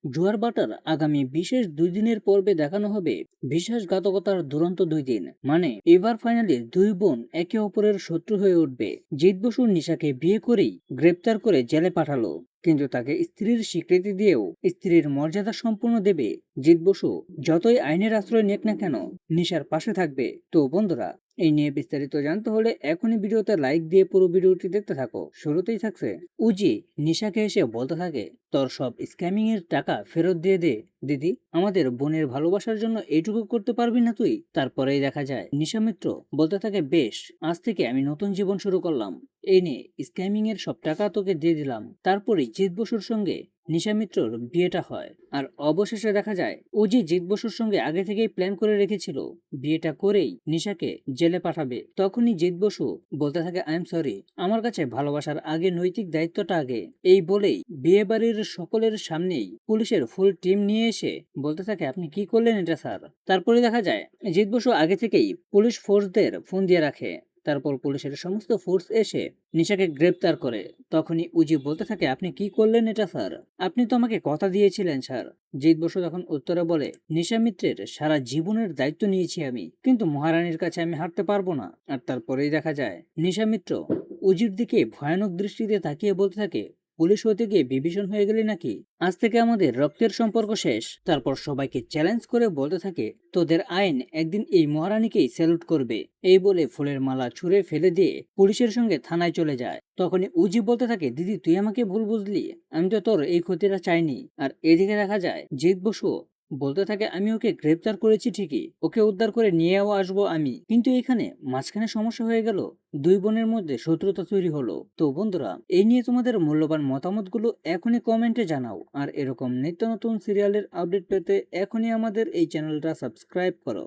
জুয়ার বাটার আগামী বিশেষ 2 দিনের পর্বে দেখানো হবে বিশ্বাসঘাতকতার দুরন্ত 2 দিন। মানে এবার ফাইনালি দুই বোন একে অপরের শত্রু হয়ে উঠবে। জিৎ বসু নিশাকে বিয়ে করেই গ্রেপ্তার করে জেলে পাঠালো, কিন্তু তাকে স্ত্রীর স্বীকৃতি দিয়েও স্ত্রীর মর্যাদা সম্পূর্ণ দেবে জিৎ বসু। যতই আইনের আশ্রয় নেক না কেন, নিশার পাশে থাকবে। তো বন্ধুরা, এই নিয়ে বিস্তারিত জানতে হলে এখনই ভিডিওতে লাইক দিয়ে পুরো ভিডিওটি দেখতে থাকো। শুরুতেই থাকছে উজি নিশাকে এসে বলতে থাকে, তোর সব স্ক্যামিং এর টাকা ফেরত দিয়ে দে দিদি, আমাদের বোনের ভালোবাসার জন্য এইটুকু করতে পারবি না তুই? তারপরেই দেখা যায় নিশা মিত্র বলতে থাকে, বেশ, আজ থেকে আমি নতুন জীবন শুরু করলাম, এই নে স্ক্যামিং এর সব টাকা তোকে দিয়ে দিলাম। তারপরে জিৎ বসুর সঙ্গে নিশা মিত্রর বিয়েটা হয়। আর অবশেষে দেখা যায় অজি জিৎ বসুর সঙ্গে আগে থেকেই প্ল্যান করে রেখেছিল বিয়েটা করেই নিশাকে জেলে পাঠাবে। তখনই জিৎ বসু বলতে থাকে, আই এম সরি, আমার কাছে ভালোবাসার আগে নৈতিক দায়িত্বটা আগে। এই বলেই বিয়ে বাড়ির সকলের সামনেই পুলিশের ফুল টিম নিয়ে এসে বলতে থাকে, আপনি কি করলেন এটা স্যার? তারপরে দেখা যায় জিৎ বসু আগে থেকেই পুলিশ ফোর্সদের ফোন দিয়ে রাখে। তারপর পুলিশের সমস্ত ফোর্স এসে নিশাকে গ্রেপ্তার করে। তখনই উজি বলতে থাকে, আপনি কি করলেন এটা স্যার? আপনি তো আমাকে কথা দিয়েছিলেন স্যার। জিৎ বসু তখন উত্তরে বলে, নিশা মিত্রের সারা জীবনের দায়িত্ব নিয়েছি আমি, কিন্তু মহারানীর কাছে আমি হারতে পারবো না। আর তারপরেই দেখা যায় নিশা মিত্র উজির দিকে ভয়ানক দৃষ্টিতে তাকিয়ে বলতে থাকে, পুলিশ হতে গিয়ে বিভীষণ হয়ে গেলি নাকি? আজ থেকে আমাদের রক্তের সম্পর্ক শেষ। তারপর সবাইকে চ্যালেঞ্জ করে বলতে থাকে, তোদের আইন একদিন এই মহারানীকেই স্যালুট করবে। এই বলে ফুলের মালা ছুঁড়ে ফেলে দিয়ে পুলিশের সঙ্গে থানায় চলে যায়। তখনই উজি বলতে থাকে, দিদি তুই আমাকে ভুল বুঝলি, আমি তো তোর এই ক্ষতিটা চাইনি। আর এদিকে দেখা যায় জিৎ বসু বলতে থাকে, আমি ওকে গ্রেপ্তার করেছি ঠিকই, ওকে উদ্ধার করে নিয়েও আসবো আমি, কিন্তু এখানে মাঝখানে সমস্যা হয়ে গেল, দুই বোনের মধ্যে শত্রুতা তৈরি হলো। তো বন্ধুরা, এই নিয়ে তোমাদের মূল্যবান মতামতগুলো এখনই কমেন্টে জানাও। আর এরকম নিত্য নতুন সিরিয়ালের আপডেট পেতে এখনই আমাদের এই চ্যানেলটা সাবস্ক্রাইব করো।